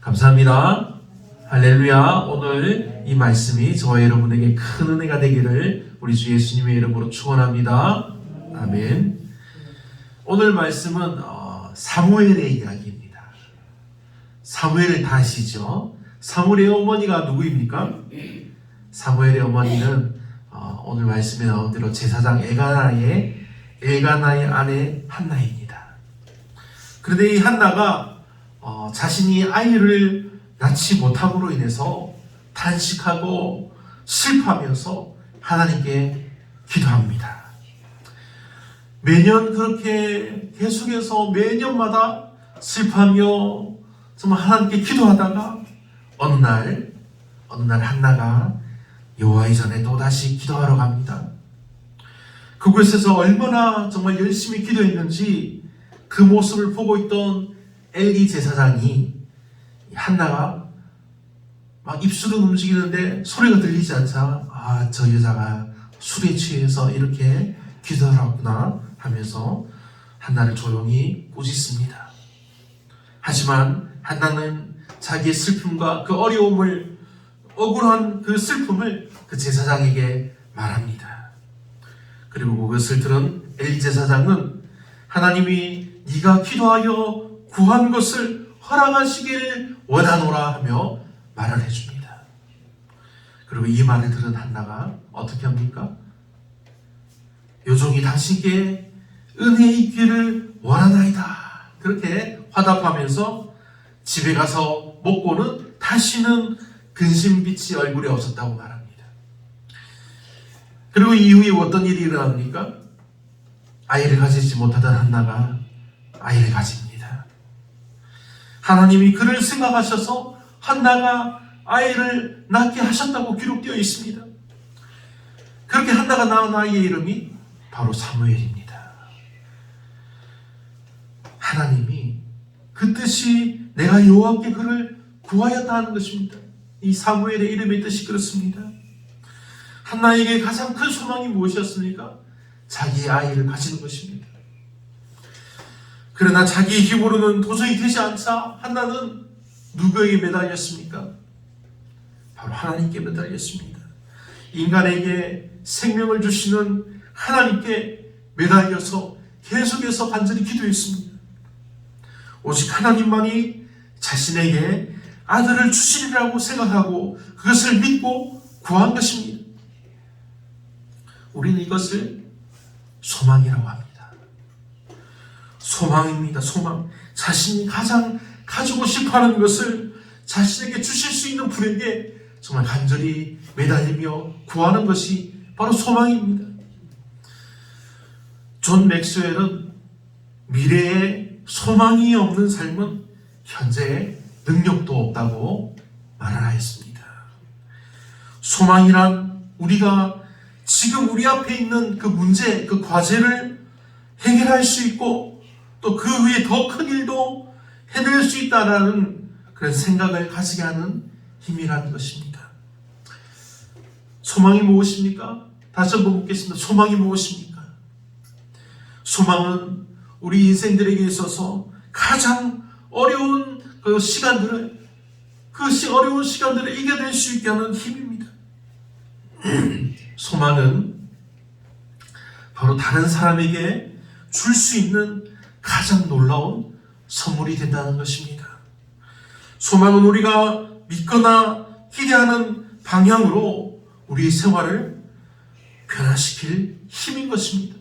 감사합니다. 할렐루야. 오늘 이 말씀이 저와 여러분에게 큰 은혜가 되기를 우리 주 예수님의 이름으로 축원합니다. 아멘. 오늘 말씀은 사무엘의 이야기입니다. 사무엘을 다 아시죠? 사무엘의 어머니가 누구입니까? 사무엘의 어머니는 오늘 말씀에 나온 대로 제사장 엘가나의 아내 한나입니다. 그런데 이 한나가 자신이 아이를 낳지 못함으로 인해서 탄식하고 슬퍼하면서 하나님께 기도합니다. 매년 그렇게 계속해서 매년마다 슬퍼하며 정말 하나님께 기도하다가 어느 날 한나가 여호와의 전에 또다시 기도하러 갑니다. 그곳에서 얼마나 정말 열심히 기도했는지 그 모습을 보고 있던 엘리 제사장이 한나가 막 입술은 움직이는데 소리가 들리지 않자 저 여자가 술에 취해서 이렇게 기도하구나 하면서 한나를 조용히 꾸짖습니다. 하지만 한나는 자기의 슬픔과 그 어려움을 억울한 그 슬픔을 그 제사장에게 말합니다. 그리고 그것을 들은 엘리 제사장은 하나님이 네가 기도하여 구한 것을 허락하시기를 원하노라 하며 말을 해줍니다. 그리고 이 말을 들은 한나가 어떻게 합니까? 요종이 당신께 은혜 있기를 원하나이다. 그렇게 화답하면서 집에 가서 먹고는 다시는 근심빛이 얼굴에 없었다고 말합니다. 그리고 이후에 어떤 일이 일어납니까? 아이를 가지지 못하던 한나가 아이를 가집니다. 하나님이 그를 생각하셔서 한나가 아이를 낳게 하셨다고 기록되어 있습니다. 그렇게 한나가 낳은 아이의 이름이 바로 사무엘입니다. 하나님이 그 뜻이 내가 여호와께 그를 구하였다 는 것입니다. 이 사무엘의 이름의 뜻이 그렇습니다. 한나에게 가장 큰 소망이 무엇이었습니까? 자기의 아이를 가지는 것입니다. 그러나 자기의 힘으로는 도저히 되지 않자 한나는 누구에게 매달렸습니까? 바로 하나님께 매달렸습니다. 인간에게 생명을 주시는 하나님께 매달려서 계속해서 간절히 기도했습니다. 오직 하나님만이 자신에게 아들을 주시리라고 생각하고 그것을 믿고 구한 것입니다. 우리는 이것을 소망이라고 합니다. 소망입니다. 소망. 자신이 가장 가지고 싶어하는 것을 자신에게 주실 수 있는 분에게 정말 간절히 매달리며 구하는 것이 바로 소망입니다. 존 맥스웰은 미래에 소망이 없는 삶은 현재의 능력도 없다고 말을 하였습니다. 소망이란 우리가 지금 우리 앞에 있는 그 문제, 그 과제를 해결할 수 있고 또 그 위에 더 큰 일도 해낼 수 있다라는 그런 생각을 가지게 하는 힘이라는 것입니다. 소망이 무엇입니까? 다시 한번 묻겠습니다. 소망이 무엇입니까? 소망은 우리 인생들에게 있어서 가장 어려운 그 시간들을 어려운 시간들을 이겨낼 수 있게 하는 힘입니다. 소망은 바로 다른 사람에게 줄 수 있는 가장 놀라운 선물이 된다는 것입니다. 소망은 우리가 믿거나 기대하는 방향으로 우리의 생활을 변화시킬 힘인 것입니다.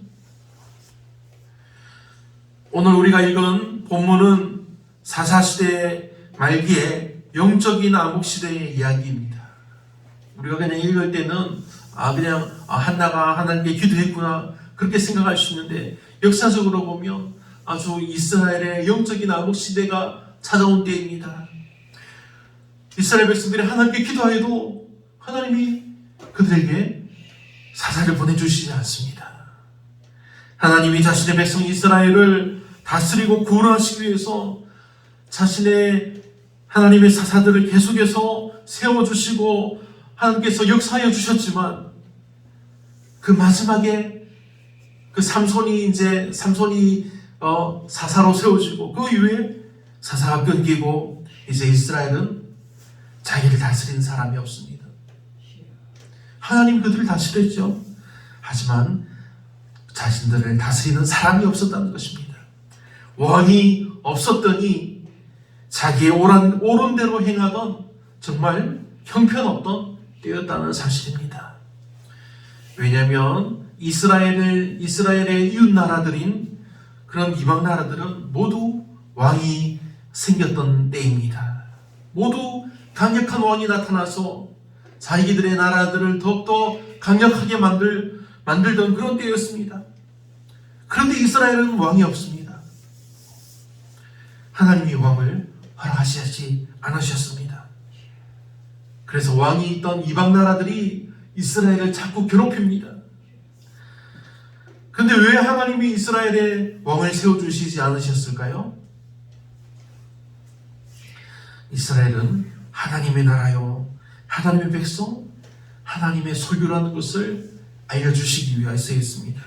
오늘 우리가 읽은 본문은 사사시대 말기에 영적인 암흑시대의 이야기입니다. 우리가 그냥 읽을 때는 한나가 하나님께 기도했구나 그렇게 생각할 수 있는데 역사적으로 보면 아주 이스라엘의 영적인 암흑시대가 찾아온 때입니다. 이스라엘 백성들이 하나님께 기도해도 하나님이 그들에게 사사를 보내주시지 않습니다. 하나님이 자신의 백성 이스라엘을 다스리고 구원하시기 위해서 자신의 하나님의 사사들을 계속해서 세워주시고 하나님께서 역사하여 주셨지만 그 마지막에 그 삼손이 사사로 세워지고 그 이후에 사사가 끊기고 이제 이스라엘은 자기를 다스리는 사람이 없습니다. 하나님 그들을 다스렸죠. 하지만 자신들을 다스리는 사람이 없었다는 것입니다. 왕이 없었더니 자기의 옳은 대로 행하던 정말 형편없던 때였다는 사실입니다. 왜냐하면 이스라엘의 이웃 나라들인 그런 이방 나라들은 모두 왕이 생겼던 때입니다. 모두 강력한 왕이 나타나서 자기들의 나라들을 더욱더 강력하게 만들던 그런 때였습니다. 그런데 이스라엘은 왕이 없습니다. 하나님이 왕을 허락하시지 않으셨습니다. 그래서 왕이 있던 이방 나라들이 이스라엘을 자꾸 괴롭힙니다. 그런데 왜 하나님이 이스라엘에 왕을 세워주시지 않으셨을까요? 이스라엘은 하나님의 나라요, 하나님의 백성, 하나님의 소유라는 것을 알려주시기 위해서였습니다.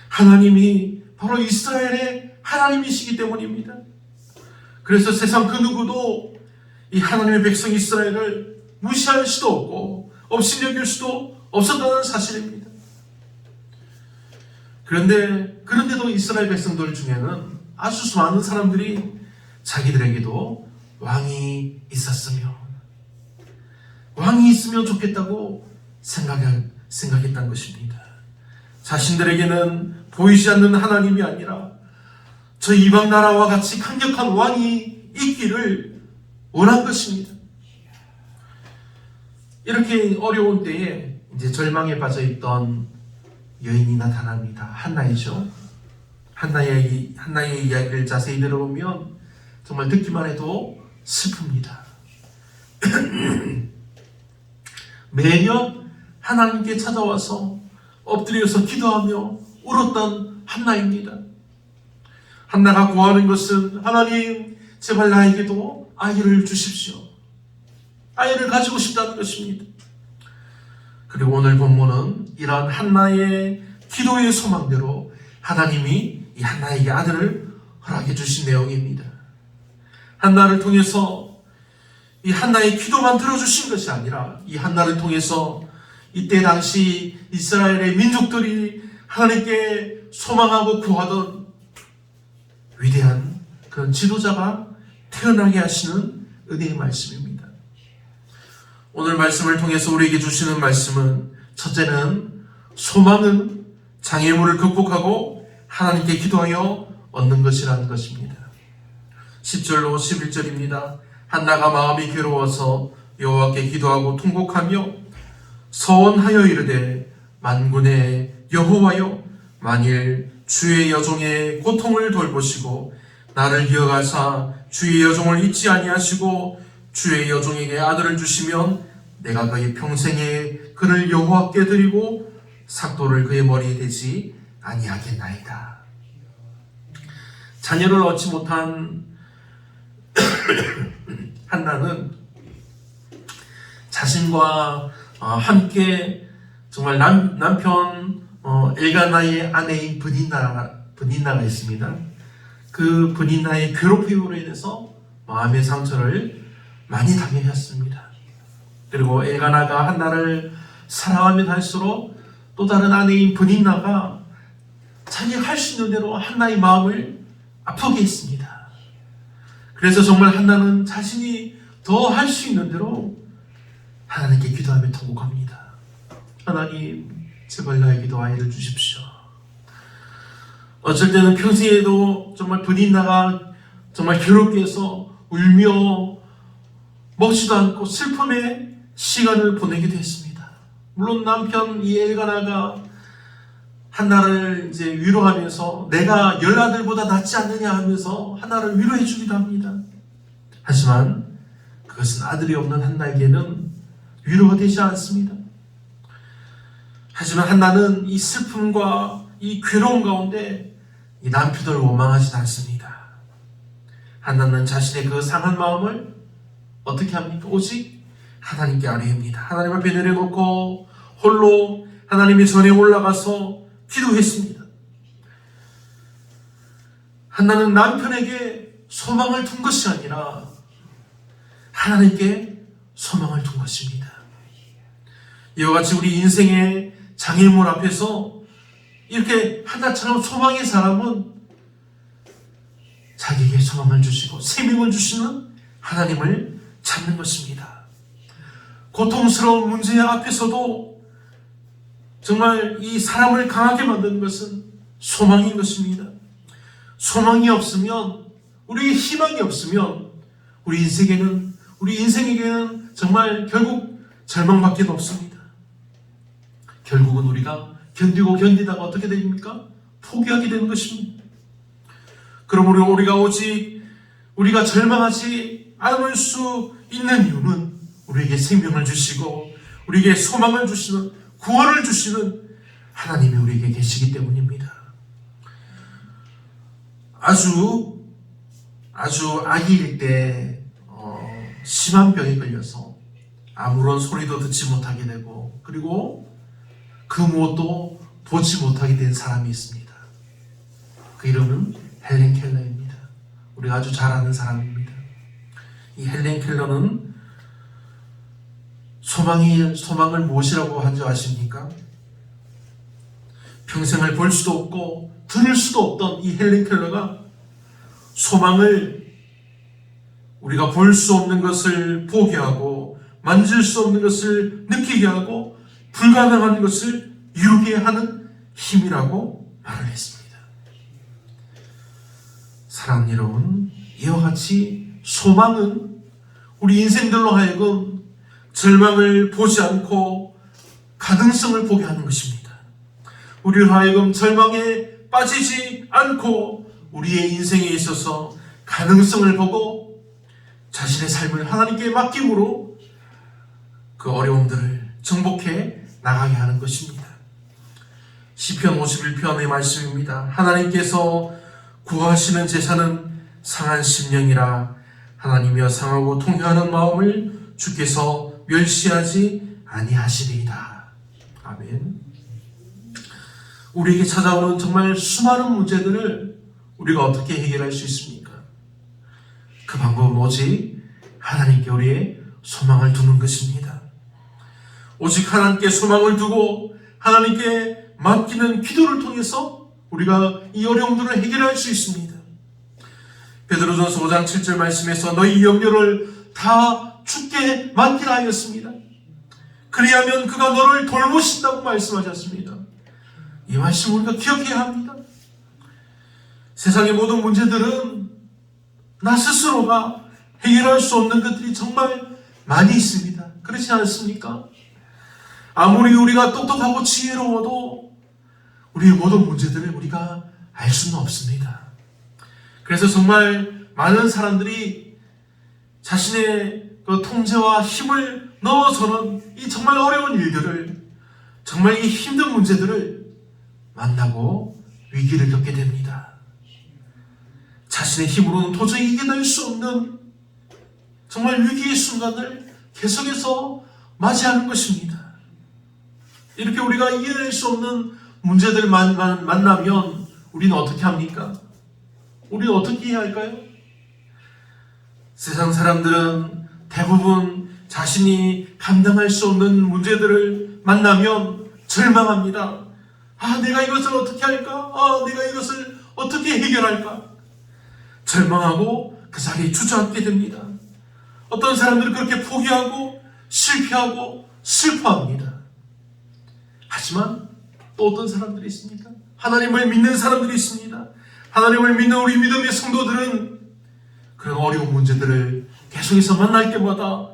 하나님이 바로 이스라엘의 하나님이시기 때문입니다. 그래서 세상 그 누구도 이 하나님의 백성 이스라엘을 무시할 수도 없고 업신여길 수도 없었다는 사실입니다. 그런데도 이스라엘 백성들 중에는 아주 수많은 사람들이 자기들에게도 왕이 있으면 좋겠다고 생각했던 것입니다. 자신들에게는 보이지 않는 하나님이 아니라 저 이방 나라와 같이 강력한 왕이 있기를 원한 것입니다. 이렇게 어려운 때에 이제 절망에 빠져 있던 여인이 나타납니다. 한나이죠. 한나의 이야기를 자세히 들어보면 정말 듣기만 해도 슬픕니다. 매년 하나님께 찾아와서 엎드려서 기도하며 울었던 한나입니다. 한나가 구하는 것은 하나님 제발 나에게도 아이를 주십시오. 아이를 가지고 싶다는 것입니다. 그리고 오늘 본문은 이러한 한나의 기도의 소망대로 하나님이 이 한나에게 아들을 허락해 주신 내용입니다. 한나를 통해서 이 한나의 기도만 들어주신 것이 아니라 이 한나를 통해서 이때 당시 이스라엘의 민족들이 하나님께 소망하고 구하던 위대한 그런 지도자가 태어나게 하시는 은혜의 말씀입니다. 오늘 말씀을 통해서 우리에게 주시는 말씀은 첫째는 소망은 장애물을 극복하고 하나님께 기도하여 얻는 것이라는 것입니다. 10절로 11절입니다. 한나가 마음이 괴로워서 여호와께 기도하고 통곡하며 서원하여 이르되 만군의 여호와여 만일 주의 여종의 고통을 돌보시고 나를 기억하사 주의 여종을 잊지 아니하시고 주의 여종에게 아들을 주시면 내가 그의 평생에 그를 여호와께 드리고 삭도를 그의 머리에 대지 아니하겠나이다. 자녀를 얻지 못한 한나는 자신과 함께 정말 남편 엘가나의 아내인 브닌나가 있습니다. 그 브닌나의 괴롭힘으로 인해서 마음의 상처를 많이 당했습니다. 그리고 엘가나가 한나를 사랑하면 할수록 또 다른 아내인 브닌나가 자기가 할 수 있는 대로 한나의 마음을 아프게 했습니다. 그래서 정말 한나는 자신이 더 할 수 있는 대로 하나님께 기도하며 통곡합니다. 하나님 제발 나에게도 아이를 주십시오. 어쩔 때는 평생에도 정말 브닌나가 정말 괴롭게 해서 울며 먹지도 않고 슬픔의 시간을 보내기도 했습니다. 물론 남편 이 엘가나가 한나를 이제 위로하면서 내가 10아들보다 낫지 않느냐 하면서 한나를 위로해 주기도 합니다. 하지만 그것은 아들이 없는 한나에게는 위로가 되지 않습니다. 하지만 한나는 이 슬픔과 이 괴로움 가운데 이 남편을 원망하지 않습니다. 한나는 자신의 그 상한 마음을 어떻게 합니까? 오직 하나님께 아뢰입니다. 하나님 앞에 내려놓고 홀로 하나님의 전에 올라가서 기도했습니다. 한나는 남편에게 소망을 둔 것이 아니라 하나님께 소망을 둔 것입니다. 이와 같이 우리 인생의 장애물 앞에서 이렇게 하나처럼 소망의 사람은 자기에게 소망을 주시고 생명을 주시는 하나님을 찾는 것입니다. 고통스러운 문제 앞에서도 정말 이 사람을 강하게 만드는 것은 소망인 것입니다. 소망이 없으면, 우리에게 희망이 없으면 우리 인생에게는 정말 결국 절망밖에 없습니다. 결국은 우리가 견디다가 어떻게 됩니까? 포기하게 되는 것입니다. 그러므로 우리가 절망하지 않을 수 있는 이유는 우리에게 생명을 주시고 우리에게 소망을 주시는, 구원을 주시는 하나님이 우리에게 계시기 때문입니다. 아주 아기일 때 심한 병에 걸려서 아무런 소리도 듣지 못하게 되고, 그리고 그 무엇도 보지 못하게 된 사람이 있습니다. 그 이름은 헬렌 켈러입니다. 우리가 아주 잘 아는 사람입니다. 이 헬렌 켈러는 소망을 무엇이라고 한 줄 아십니까? 평생을 볼 수도 없고 들을 수도 없던 이 헬렌 켈러가 소망을, 우리가 볼 수 없는 것을 보게 하고 만질 수 없는 것을 느끼게 하고 불가능한 것을 이루게 하는 힘이라고 말을 했습니다. 사랑하는 여러분, 이와 같이 소망은 우리 인생들로 하여금 절망을 보지 않고 가능성을 보게 하는 것입니다. 우리로 하여금 절망에 빠지지 않고 우리의 인생에 있어서 가능성을 보고 자신의 삶을 하나님께 맡김으로 그 어려움들을 정복해 나가게 하는 것입니다. 시편 51편의 말씀입니다. 하나님께서 구하시는 제사는 상한 심령이라. 하나님이여 상하고 통회하는 마음을 주께서 멸시하지 아니하시리이다. 아멘. 우리에게 찾아오는 정말 수많은 문제들을 우리가 어떻게 해결할 수 있습니까? 그 방법은 오직 하나님께 우리의 소망을 두는 것입니다. 오직 하나님께 소망을 두고 하나님께 맡기는 기도를 통해서 우리가 이 어려움들을 해결할 수 있습니다. 베드로전서 5장 7절 말씀에서 너희 염려를 다 주께 맡기라 하였습니다. 그리하면 그가 너를 돌보신다고 말씀하셨습니다. 이 말씀 우리가 기억해야 합니다. 세상의 모든 문제들은 나 스스로가 해결할 수 없는 것들이 정말 많이 있습니다. 그렇지 않습니까? 아무리 우리가 똑똑하고 지혜로워도 우리의 모든 문제들을 우리가 알 수는 없습니다. 그래서 정말 많은 사람들이 자신의 그 통제와 힘을 넣어서는 이 정말 어려운 일들을, 정말 이 힘든 문제들을 만나고 위기를 겪게 됩니다. 자신의 힘으로는 도저히 이겨낼 수 없는 정말 위기의 순간을 계속해서 맞이하는 것입니다. 이렇게 우리가 이겨낼 수 없는 문제들을 만나면 우리는 어떻게 합니까? 우리는 어떻게 해야 할까요? 세상 사람들은 대부분 자신이 감당할 수 없는 문제들을 만나면 절망합니다. 내가 이것을 어떻게 할까? 내가 이것을 어떻게 해결할까? 절망하고 그 자리에 주저앉게 됩니다. 어떤 사람들은 그렇게 포기하고 실패하고 슬퍼합니다. 하지만 또 어떤 사람들이 있습니까? 하나님을 믿는 사람들이 있습니다. 하나님을 믿는 우리 믿음의 성도들은 그런 어려운 문제들을 계속해서 만날 때마다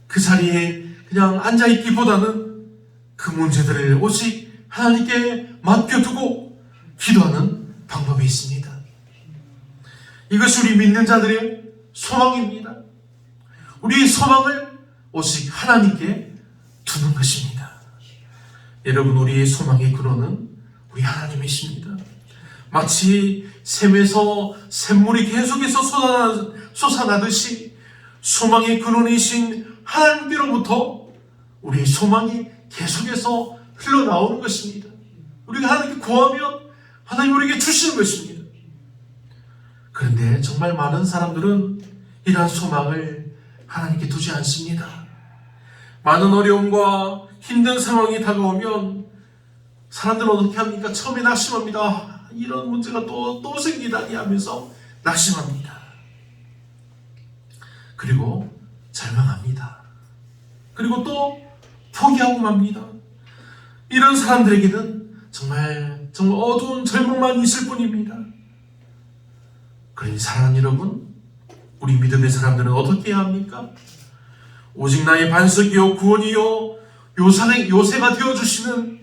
그 자리에 그냥 앉아있기보다는 그 문제들을 오직 하나님께 맡겨두고 기도하는 방법이 있습니다. 이것이 우리 믿는 자들의 소망입니다. 우리의 소망을 오직 하나님께 두는 것입니다. 여러분, 우리의 소망의 근원은 우리 하나님이십니다. 마치 샘에서 샘물이 계속해서 솟아나듯이 소망의 근원이신 하나님께로부터 우리의 소망이 계속해서 흘러나오는 것입니다. 우리가 하나님께 구하면 하나님 우리에게 주시는 것입니다. 그런데 정말 많은 사람들은 이러한 소망을 하나님께 두지 않습니다. 많은 어려움과 힘든 상황이 다가오면 사람들은 어떻게 합니까? 처음에 낙심합니다. 이런 문제가 또 생기다니 하면서 낙심합니다. 그리고 절망합니다. 그리고 또 포기하고 맙니다. 이런 사람들에게는 정말 어두운 절망만 있을 뿐입니다. 그러니 사랑하는 여러분, 우리 믿음의 사람들은 어떻게 해야 합니까? 오직 나의 반석이요 구원이요 요새가 되어주시는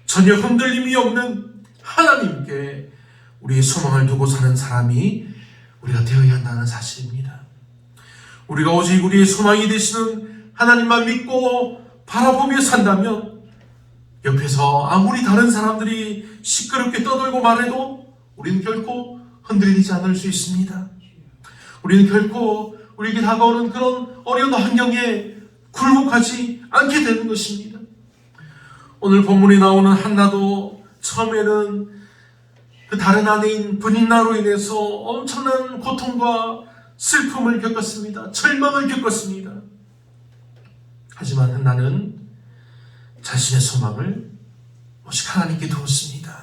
전혀 흔들림이 없는 하나님께 우리의 소망을 두고 사는 사람이 우리가 되어야 한다는 사실입니다. 우리가 오직 우리의 소망이 되시는 하나님만 믿고 바라보며 산다면 옆에서 아무리 다른 사람들이 시끄럽게 떠들고 말해도 우리는 결코 흔들리지 않을 수 있습니다. 우리는 결코 우리에게 다가오는 그런 어려운 환경에 굴복하지 않게 되는 것입니다. 오늘 본문에 나오는 한나도 처음에는 그 다른 아내인 브닌나로 인해서 엄청난 고통과 슬픔을 겪었습니다. 절망을 겪었습니다. 하지만 한나는 자신의 소망을 오직 하나님께 두었습니다.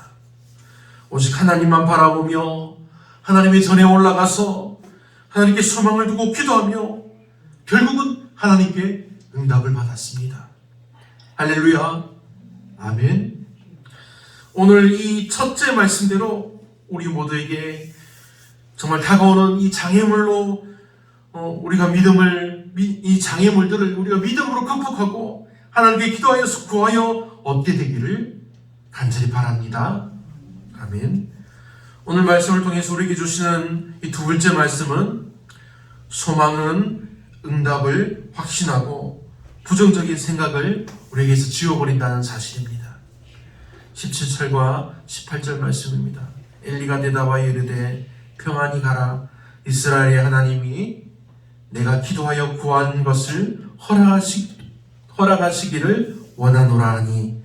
오직 하나님만 바라보며 하나님의 전에 올라가서 하나님께 소망을 두고 기도하며 결국은 하나님께 응답을 받았습니다. 할렐루야. 아멘. 오늘 이 첫째 말씀대로 우리 모두에게 정말 다가오는 이 장애물로 우리가 이 장애물들을 우리가 믿음으로 극복하고 하나님께 기도하여서 구하여 얻게 되기를 간절히 바랍니다. 아멘. 오늘 말씀을 통해서 우리에게 주시는 이 두 번째 말씀은 소망은 응답을 확신하고 부정적인 생각을 우리에게서 지워버린다는 사실입니다. 17절과 18절 말씀입니다. 엘리가 대답하여 이르되 평안히 가라. 이스라엘의 하나님이 내가 기도하여 구한 것을 허락하시기를 원하노라 하니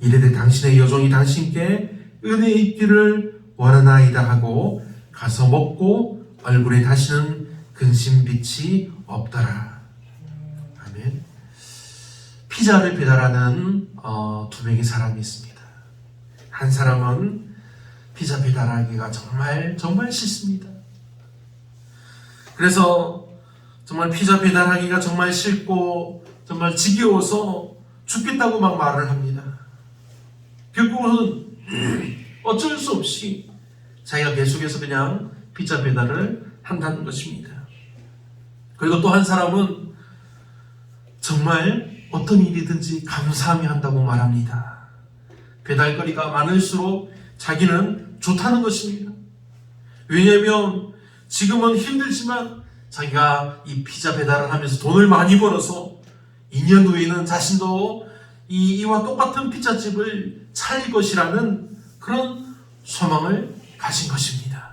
이르되 당신의 여종이 당신께 은혜 있기를 원하나이다 하고 가서 먹고 얼굴에 다시는 근심빛이 없더라. 아멘. 피자를 배달하는 두 명의 사람이 있습니다. 한 사람은 피자 배달하기가 정말 싫습니다. 그래서 정말 피자 배달하기가 정말 싫고 정말 지겨워서 죽겠다고 막 말을 합니다. 결국은 어쩔 수 없이 자기가 계속해서 그냥 피자 배달을 한다는 것입니다. 그리고 또 한 사람은 정말 어떤 일이든지 감사하며 한다고 말합니다. 배달거리가 많을수록 자기는 좋다는 것입니다. 왜냐하면 지금은 힘들지만 자기가 이 피자 배달을 하면서 돈을 많이 벌어서 2년 후에는 자신도 이와 똑같은 피자집을 차릴 것이라는 그런 소망을 가진 것입니다.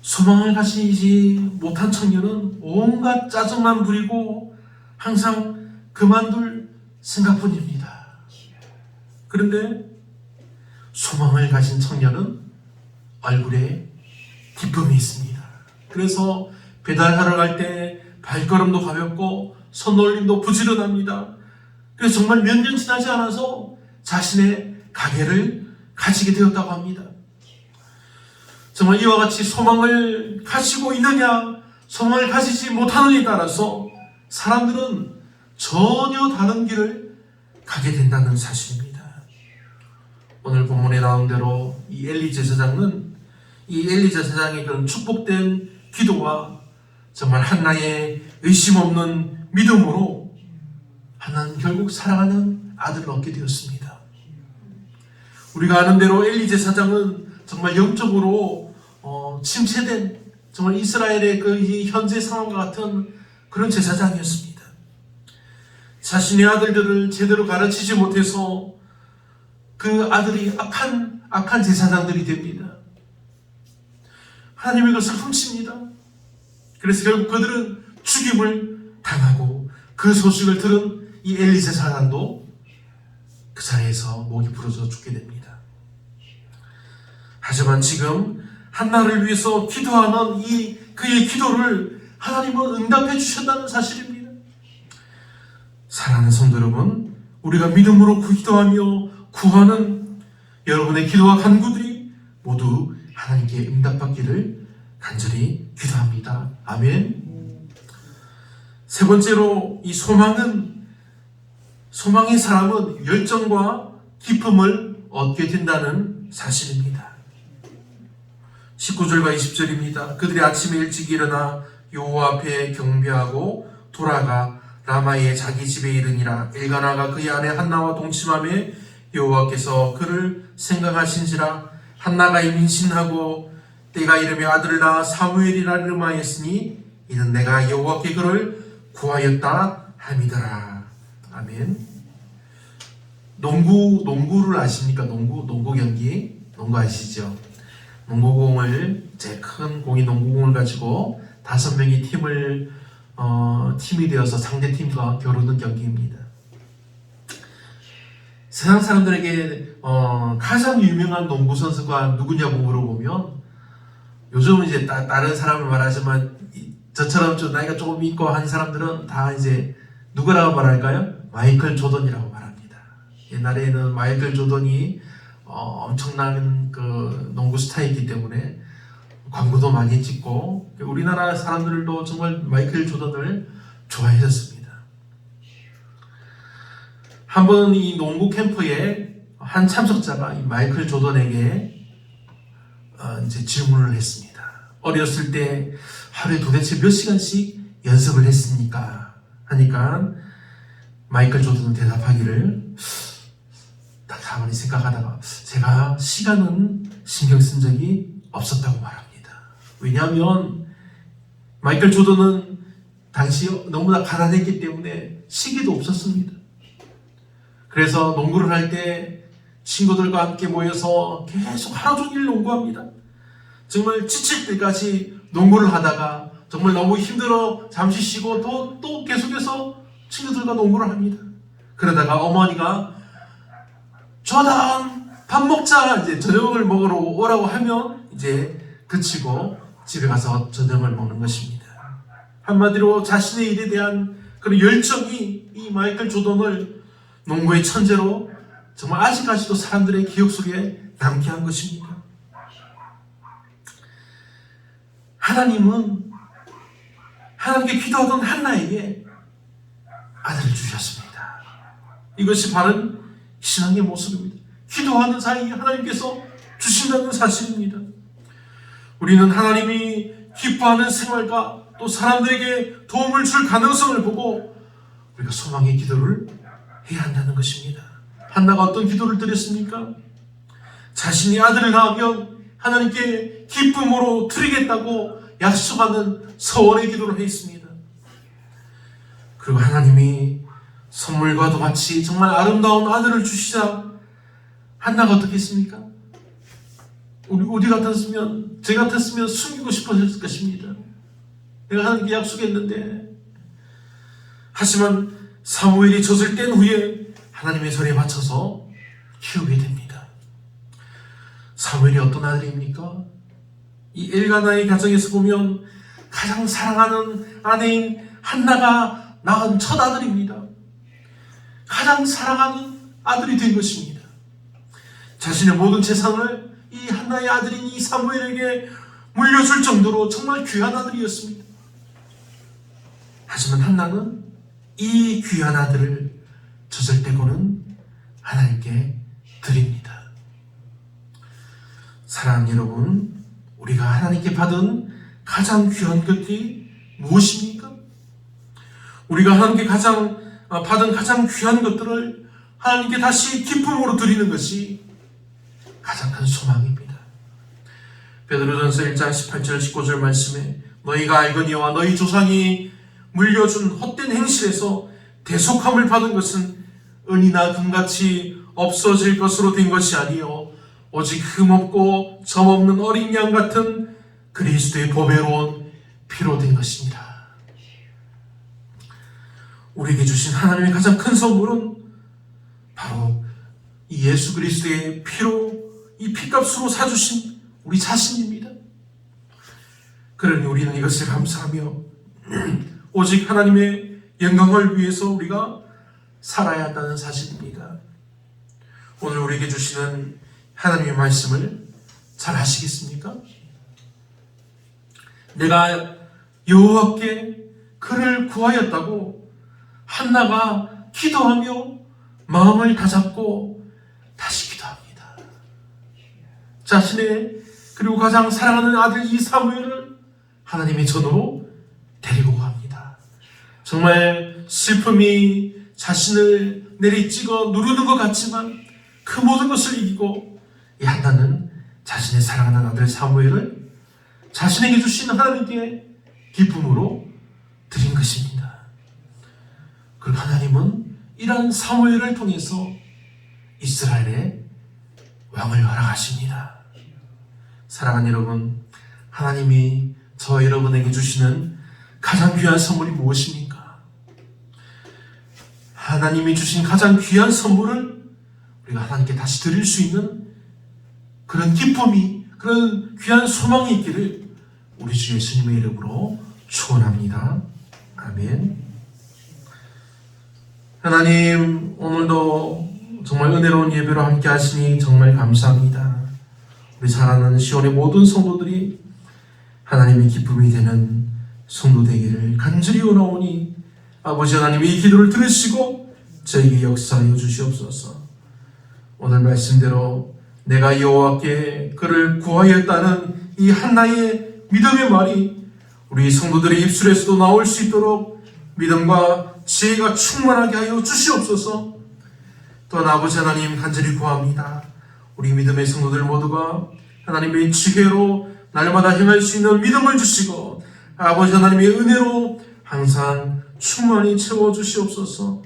소망을 가지지 못한 청년은 온갖 짜증만 부리고 항상 그만둘 생각뿐입니다. 그런데 소망을 가진 청년은 얼굴에 기쁨이 있습니다. 그래서 배달하러 갈 때 발걸음도 가볍고 손놀림도 부지런합니다. 그래서 정말 몇 년 지나지 않아서 자신의 가게를 가지게 되었다고 합니다. 정말 이와 같이 소망을 가지고 있느냐, 소망을 가지지 못하느냐에 따라서 사람들은 전혀 다른 길을 가게 된다는 사실입니다. 오늘 본문에 나온 대로 이 엘리 제사장은 이 엘리 제사장의 그런 축복된 기도와 정말 한나의 의심 없는 믿음으로 한나는 결국 사랑하는 아들을 얻게 되었습니다. 우리가 아는 대로 엘리 제사장은 정말 영적으로 침체된 정말 이스라엘의 그 현재 상황과 같은 그런 제사장이었습니다. 자신의 아들들을 제대로 가르치지 못해서 그 아들이 악한 제사장들이 됩니다. 하나님의 것을 훔칩니다. 그래서 결국 그들은 죽임을 당하고 그 소식을 들은 이 엘리 제사장도 그 자리에서 목이 부러져 죽게 됩니다. 하지만 지금 한나를 위해서 기도하는 그의 기도를 하나님은 응답해 주셨다는 사실입니다. 사랑하는 성도 여러분, 우리가 믿음으로 기도하며 구하는 여러분의 기도와 간구들이 모두 하나님께 응답받기를 간절히 기도합니다. 아멘. 세 번째로, 이 소망의 사람은 열정과 기쁨을 얻게 된다는 사실입니다. 19절과 20절입니다. 그들이 아침에 일찍 일어나 여호와 앞에 경배하고 돌아가 라마의 자기 집에 이르니라. 엘가나가 그의 아내 한나와 동침하며 여호와께서 그를 생각하신지라. 한나가 임신하고 때가 이르며 아들을 낳아 사무엘이라 이름하였으니 이는 내가 여호와께 그를 구하였다 함이더라. 아멘. 농구를 아십니까? 농구 경기? 농구 아시죠? 농구공을, 제 큰 공이 농구공을 가지고 5명이 팀이 되어서 상대 팀과 겨루는 경기입니다. 세상 사람들에게 가장 유명한 농구 선수가 누구냐고 물어보면, 요즘은 이제 다른 사람을 말하지만 저처럼 좀 나이가 조금 있고 한 사람들은 다 이제 누구라고 말할까요? 마이클 조던이라고 말합니다. 옛날에는 마이클 조던이 엄청난 그 농구 스타이기 때문에 광고도 많이 찍고 우리나라 사람들도 정말 마이클 조던을 좋아했었습니다. 한번 이 농구 캠프에 한 참석자가 이 마이클 조던에게 이제 질문을 했습니다. 어렸을 때 하루에 도대체 몇 시간씩 연습을 했습니까? 하니까 마이클 조던은 대답하기를, 딱 가만히 생각하다가 제가 시간은 신경 쓴 적이 없었다고 말합니다. 왜냐하면 마이클 조던은 당시 너무나 가난했기 때문에 시계도 없었습니다. 그래서 농구를 할 때 친구들과 함께 모여서 계속 하루 종일 농구합니다. 정말 지칠 때까지 농구를 하다가 정말 너무 힘들어 잠시 쉬고 또 계속해서 친구들과 농구를 합니다. 그러다가 어머니가 조던 밥 먹자, 이제 저녁을 먹으러 오라고 하면 이제 그치고 집에 가서 저녁을 먹는 것입니다. 한마디로 자신의 일에 대한 그런 열정이 이 마이클 조던을 농구의 천재로 정말 아직까지도 사람들의 기억 속에 남게 한 것입니다. 하나님은 하나님께 기도하던 한나에게 아들을 주셨습니다. 이것이 바른 신앙의 모습입니다. 기도하는 사이에 하나님께서 주신다는 사실입니다. 우리는 하나님이 기뻐하는 생활과 또 사람들에게 도움을 줄 가능성을 보고 우리가 소망의 기도를 해야 한다는 것입니다. 한나가 어떤 기도를 드렸습니까? 자신이 아들을 낳으면 하나님께 기쁨으로 드리겠다고 약속하는 서원의 기도를 했습니다. 그리고 하나님이 선물과도 같이 정말 아름다운 아들을 주시자 한나가 어떻게 했습니까? 우리 같았으면, 제 같았으면 숨기고 싶어졌을 것입니다. 내가 하나님께 약속했는데. 하지만 사무엘이 젖을 뗀 후에 하나님의 소리에 맞춰서 키우게 됩니다. 사무엘이 어떤 아들입니까? 이 엘가나의 가정에서 보면 가장 사랑하는 아내인 한나가 낳은 첫 아들입니다. 가장 사랑하는 아들이 된 것입니다. 자신의 모든 재산을 이 한나의 아들인 이 사무엘에게 물려줄 정도로 정말 귀한 아들이었습니다. 하지만 한나는 이 귀한 아들을 젖을 떼고는 하나님께 드립니다. 사랑하는 여러분, 우리가 하나님께 받은 가장 귀한 것이 무엇입니까? 우리가 하나님께 받은 가장 귀한 것들을 하나님께 다시 기쁨으로 드리는 것이 가장 큰 소망입니다. 베드로전서 1장 18절 19절 말씀에 너희가 알거니와 너희 조상이 물려준 헛된 행실에서 대속함을 받은 것은 은이나 금같이 없어질 것으로 된 것이 아니요 오직 흠없고 점없는 어린 양 같은 그리스도의 보배로운 피로 된 것입니다. 우리에게 주신 하나님의 가장 큰 선물은 바로 이 예수 그리스도의 피로, 이 피값으로 사주신 우리 자신입니다. 그러니 우리는 이것을 감사하며 오직 하나님의 영광을 위해서 우리가 살아야 한다는 사실입니다. 오늘 우리에게 주시는 하나님의 말씀을 잘 아시겠습니까? 내가 여호와께 그를 구하였다고 한나가 기도하며 마음을 다잡고 다시 기도합니다. 자신의 그리고 가장 사랑하는 아들 이 사무엘을 하나님의 전으로 데리고 갑니다. 정말 슬픔이 자신을 내리찍어 누르는 것 같지만 그 모든 것을 이기고 이 한나는 자신의 사랑하는 아들 사무엘을 자신에게 주신 하나님께 기쁨으로 드린 것입니다. 그리고 하나님은 이러한 사무엘을 통해서 이스라엘의 왕을 허락하십니다. 사랑하는 여러분, 하나님이 저와 여러분에게 주시는 가장 귀한 선물이 무엇입니까? 하나님이 주신 가장 귀한 선물을 우리가 하나님께 다시 드릴 수 있는 그런 기쁨이, 그런 귀한 소망이 있기를 우리 주 예수님의 이름으로 축원합니다. 아멘. 하나님, 오늘도 정말 은혜로운 예배로 함께 하시니 정말 감사합니다. 우리 사랑하는 시온의 모든 성도들이 하나님의 기쁨이 되는 성도 되기를 간절히 원하오니 아버지 하나님 이 기도를 들으시고 저에게 역사하여 주시옵소서. 오늘 말씀대로 내가 여호와께 그를 구하였다는 이 한나의 믿음의 말이 우리 성도들의 입술에서도 나올 수 있도록 믿음과 지혜가 충만하게 하여 주시옵소서. 또한 아버지 하나님 간절히 구합니다. 우리 믿음의 성도들 모두가 하나님의 지혜로 날마다 행할 수 있는 믿음을 주시고 아버지 하나님의 은혜로 항상 충만히 채워주시옵소서.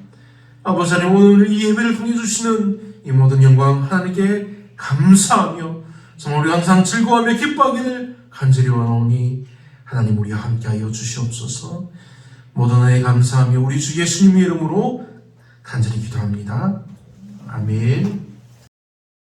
아버지 하나님 오늘 이 예배를 통해 주시는 이 모든 영광 하나님께 감사하며 정말 우리 항상 즐거워하며 기뻐하기를 간절히 원하오니 하나님 우리와 함께하여 주시옵소서. 모든 은혜에 감사하며 우리 주 예수님의 이름으로 간절히 기도합니다. 아멘.